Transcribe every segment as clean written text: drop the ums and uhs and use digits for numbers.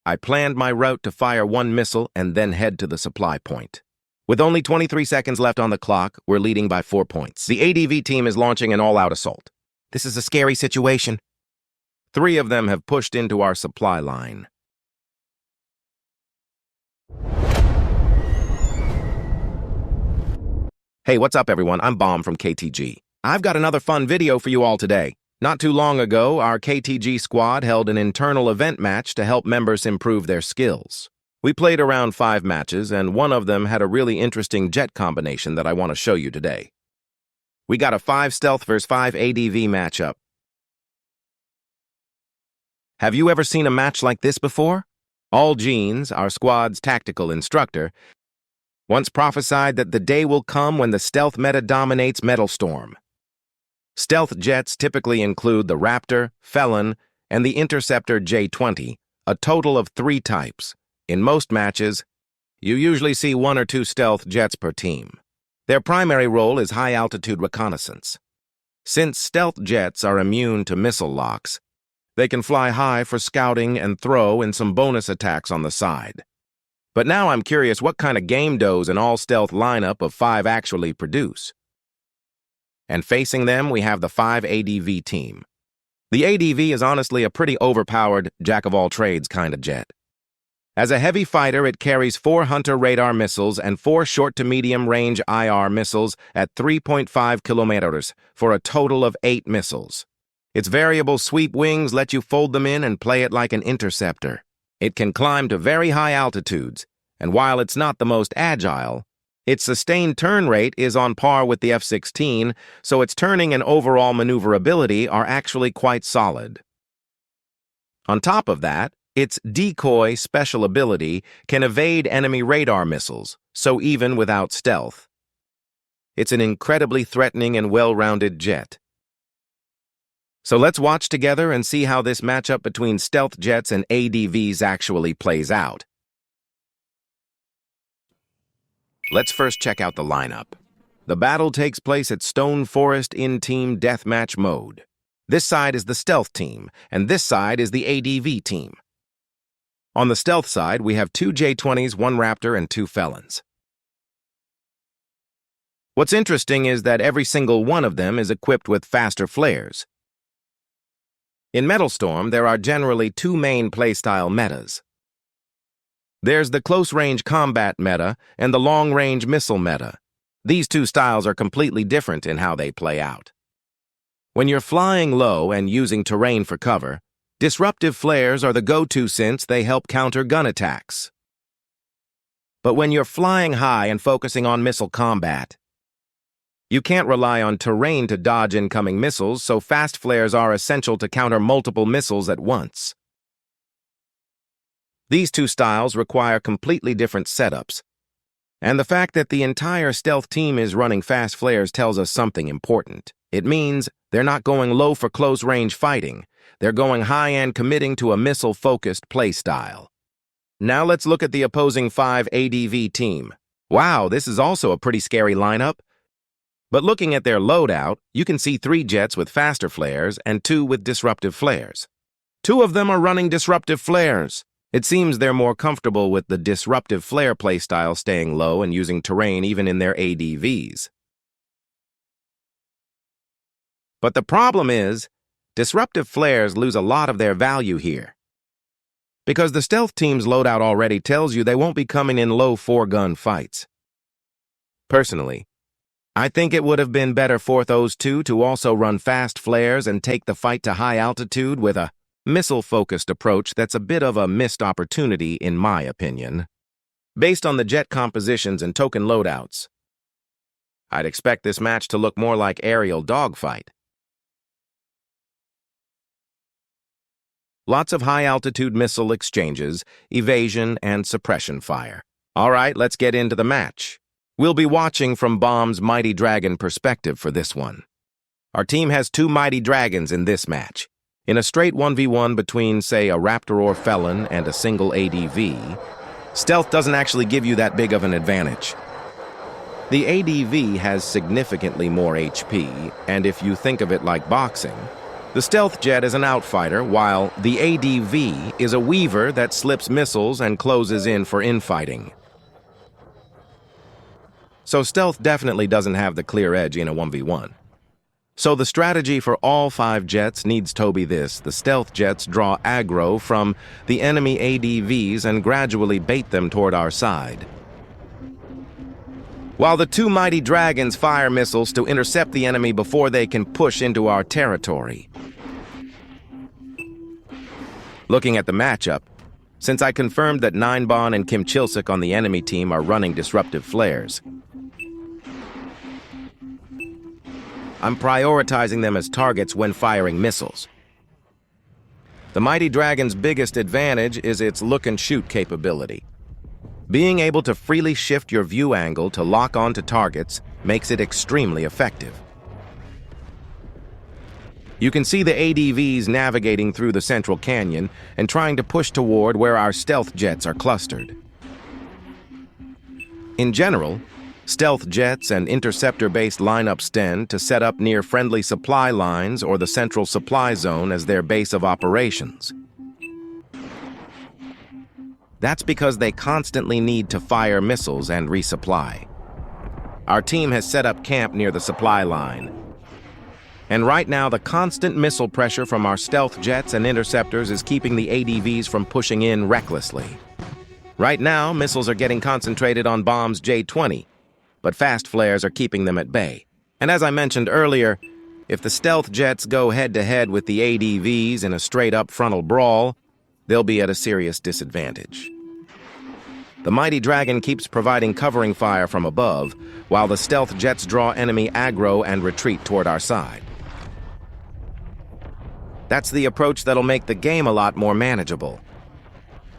I planned my route to fire one missile and then head to the supply point. With only 23 seconds left on the clock, we're leading by 4 points. The ADV team is launching an all-out assault. This is a scary situation. 3 of them have pushed into our supply line. Hey, what's up, everyone? I'm Bomb from KTG. I've got another fun video for you all today. Not too long ago, our KTG squad held an internal event match to help members improve their skills. We played around 5 matches, and one of them had a really interesting jet combination that I want to show you today. We got a 5 stealth vs 5 ADV matchup. Have you ever seen a match like this before? All Jeans, our squad's tactical instructor, once prophesied that the day will come when the stealth meta dominates Metalstorm. Stealth jets typically include the Raptor, Felon, and the Interceptor J-20, a total of 3 types. In most matches, you usually see 1 or 2 stealth jets per team. Their primary role is high-altitude reconnaissance. Since stealth jets are immune to missile locks, they can fly high for scouting and throw and some bonus attacks on the side. But now I'm curious what kind of game does an all-stealth lineup of 5 actually produce. And facing them, we have the 5 ADV team. The ADV is honestly a pretty overpowered, jack-of-all-trades kind of jet. As a heavy fighter, it carries 4 Hunter radar missiles and 4 short-to-medium-range IR missiles at 3.5 kilometers for a total of 8 missiles. Its variable sweep wings let you fold them in and play it like an interceptor. It can climb to very high altitudes, and while it's not the most agile, its sustained turn rate is on par with the F-16, so its turning and overall maneuverability are actually quite solid. On top of that, its decoy special ability can evade enemy radar missiles, so even without stealth, it's an incredibly threatening and well-rounded jet. So let's watch together and see how this matchup between stealth jets and ADVs actually plays out. Let's first check out the lineup. The battle takes place at Stone Forest in Team Deathmatch mode. This side is the stealth team, and this side is the ADV team. On the stealth side, we have 2 J-20s, 1 Raptor, and 2 Felons. What's interesting is that every single one of them is equipped with faster flares. In Metalstorm, there are generally 2 main playstyle metas. There's the close-range combat meta and the long-range missile meta. These 2 styles are completely different in how they play out. When you're flying low and using terrain for cover, disruptive flares are the go-to since they help counter gun attacks. But when you're flying high and focusing on missile combat, you can't rely on terrain to dodge incoming missiles, so fast flares are essential to counter multiple missiles at once. These 2 styles require completely different setups, and the fact that the entire stealth team is running fast flares tells us something important. It means they're not going low for close-range fighting, they're going high and committing to a missile-focused playstyle. Now let's look at the opposing 5 ADV team. Wow, this is also a pretty scary lineup. But looking at their loadout, you can see 3 jets with faster flares and 2 with disruptive flares. 2 of them are running disruptive flares. It seems they're more comfortable with the disruptive flare playstyle, staying low and using terrain even in their ADVs. But the problem is, disruptive flares lose a lot of their value here. Because the stealth team's loadout already tells you they won't be coming in low 4-gun fights. Personally, I think it would have been better for those 2 to also run fast flares and take the fight to high altitude with a missile-focused approach that's a bit of a missed opportunity in my opinion. Based on the jet compositions and token loadouts, I'd expect this match to look more like aerial dogfight. Lots of high-altitude missile exchanges, evasion, and suppression fire. All right, let's get into the match. We'll be watching from Bomb's Mighty Dragon perspective for this one. Our team has 2 Mighty Dragons in this match. In a straight 1v1 between, say, a Raptor or Felon and a single ADV, stealth doesn't actually give you that big of an advantage. The ADV has significantly more HP, and if you think of it like boxing, The stealth jet is an outfighter, while the ADV is a weaver that slips missiles and closes in for infighting. So stealth definitely doesn't have the clear edge in a 1v1. So the strategy for all 5 jets needs to be this: the stealth jets draw aggro from the enemy ADVs and gradually bait them toward our side, while the 2 mighty dragons fire missiles to intercept the enemy before they can push into our territory. Looking at the matchup, since I confirmed that Ninebon and Kim Chilsik on the enemy team are running disruptive flares, I'm prioritizing them as targets when firing missiles. The Mighty Dragon's biggest advantage is its look-and-shoot capability. Being able to freely shift your view angle to lock onto targets makes it extremely effective. You can see the ADVs navigating through the central canyon and trying to push toward where our stealth jets are clustered. In general, stealth jets and interceptor-based lineups tend to set up near friendly supply lines or the central supply zone as their base of operations. That's because they constantly need to fire missiles and resupply. Our team has set up camp near the supply line, and right now the constant missile pressure from our stealth jets and interceptors is keeping the ADVs from pushing in recklessly. Right now, missiles are getting concentrated on bombs J-20, but fast flares are keeping them at bay. And as I mentioned earlier, if the stealth jets go head-to-head with the ADVs in a straight-up frontal brawl, they'll be at a serious disadvantage. The Mighty Dragon keeps providing covering fire from above, while the stealth jets draw enemy aggro and retreat toward our side. That's the approach that'll make the game a lot more manageable.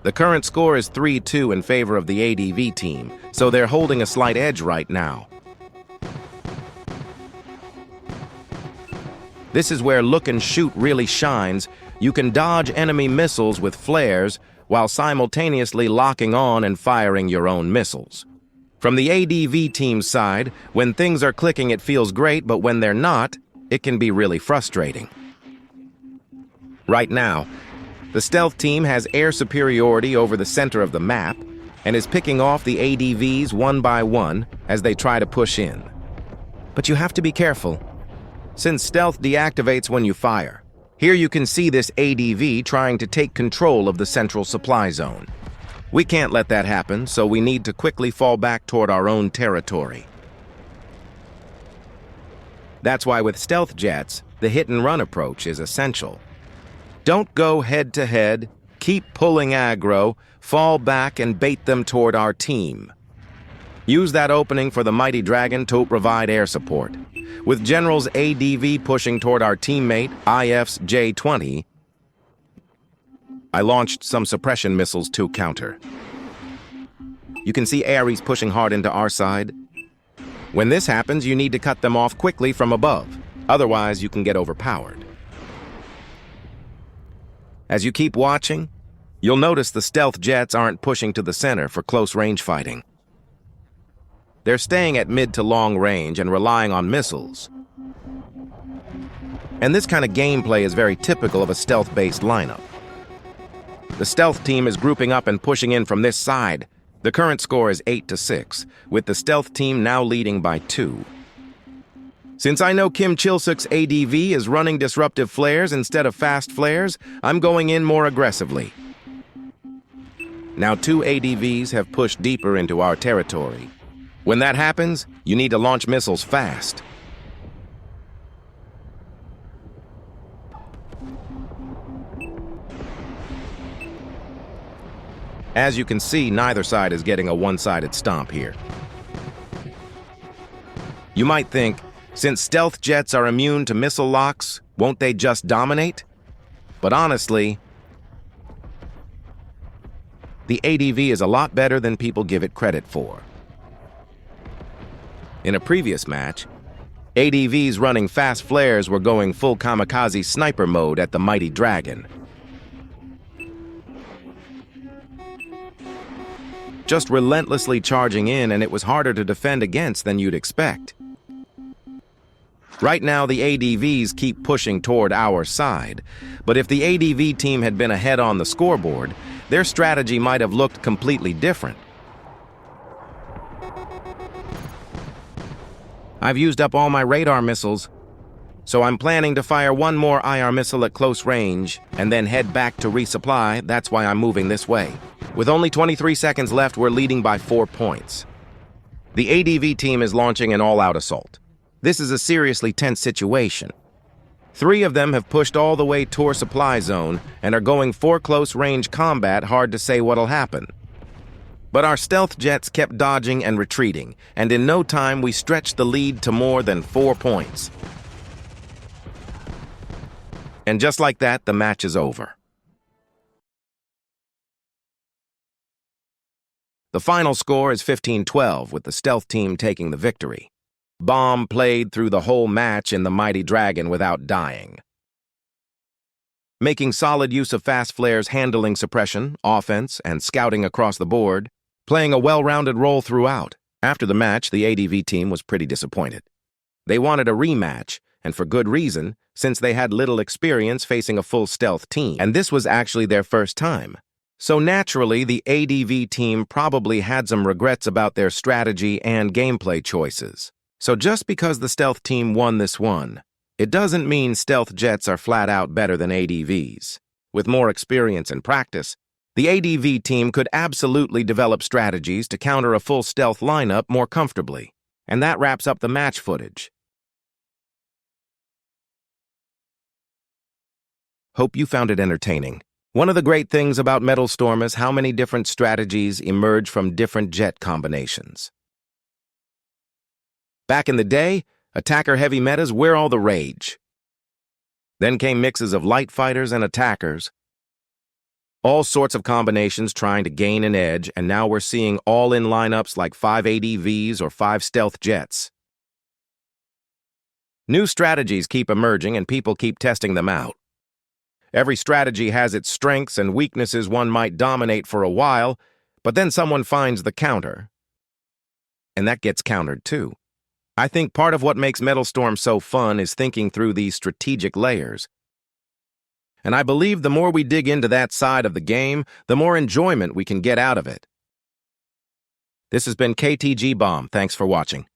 The current score is 3-2 in favor of the ADV team, so they're holding a slight edge right now. This is where look and shoot really shines. You can dodge enemy missiles with flares while simultaneously locking on and firing your own missiles. From the ADV team's side, when things are clicking it feels great, but when they're not, it can be really frustrating. Right now, the stealth team has air superiority over the center of the map and is picking off the ADVs one by one as they try to push in. But you have to be careful, since stealth deactivates when you fire. Here you can see this ADV trying to take control of the central supply zone. We can't let that happen, so we need to quickly fall back toward our own territory. That's why with stealth jets, the hit-and-run approach is essential. Don't go head-to-head, keep pulling aggro, fall back and bait them toward our team. Use that opening for the Mighty Dragon to provide air support. With General's ADV pushing toward our teammate, IF's J-20, I launched some suppression missiles to counter. You can see Ares pushing hard into our side. When this happens, you need to cut them off quickly from above. Otherwise, you can get overpowered. As you keep watching, you'll notice the stealth jets aren't pushing to the center for close-range fighting. They're staying at mid to long range and relying on missiles. And this kind of gameplay is very typical of a stealth-based lineup. The stealth team is grouping up and pushing in from this side. The current score is 8-6, with the stealth team now leading by 2. Since I know Kim Chilsik's ADV is running disruptive flares instead of fast flares, I'm going in more aggressively. Now 2 ADVs have pushed deeper into our territory. When that happens, you need to launch missiles fast. As you can see, neither side is getting a one-sided stomp here. You might think, since stealth jets are immune to missile locks, won't they just dominate? But honestly, the ADV is a lot better than people give it credit for. In a previous match, ADVs running fast flares were going full kamikaze sniper mode at the Mighty Dragon. Just relentlessly charging in, and it was harder to defend against than you'd expect. Right now, the ADVs keep pushing toward our side, but if the ADV team had been ahead on the scoreboard, their strategy might have looked completely different. I've used up all my radar missiles, so I'm planning to fire one more IR missile at close range and then head back to resupply. That's why I'm moving this way. With only 23 seconds left, we're leading by 4 points. The ADV team is launching an all-out assault. This is a seriously tense situation. 3 of them have pushed all the way toward supply zone and are going for close-range combat. Hard to say what'll happen. But our stealth jets kept dodging and retreating, and in no time we stretched the lead to more than 4 points. And just like that, the match is over. The final score is 15-12, with the stealth team taking the victory. Bomb played through the whole match in the Mighty Dragon without dying, making solid use of fast flares, handling suppression, offense, and scouting across the board, playing a well-rounded role throughout. After the match, the ADV team was pretty disappointed. They wanted a rematch, and for good reason, since they had little experience facing a full stealth team, and this was actually their first time. So naturally, the ADV team probably had some regrets about their strategy and gameplay choices. So just because the stealth team won this one, it doesn't mean stealth jets are flat out better than ADVs. With more experience and practice, the ADV team could absolutely develop strategies to counter a full stealth lineup more comfortably. And that wraps up the match footage. Hope you found it entertaining. One of the great things about Metalstorm is how many different strategies emerge from different jet combinations. Back in the day, attacker-heavy metas were all the rage. Then came mixes of light fighters and attackers. All sorts of combinations trying to gain an edge, and now we're seeing all-in lineups like 5 ADVs or 5 stealth jets. New strategies keep emerging and people keep testing them out. Every strategy has its strengths and weaknesses. One might dominate for a while, but then someone finds the counter, and that gets countered too. I think part of what makes Metalstorm so fun is thinking through these strategic layers. And I believe the more we dig into that side of the game, the more enjoyment we can get out of it. This has been KTG Bomb. Thanks for watching.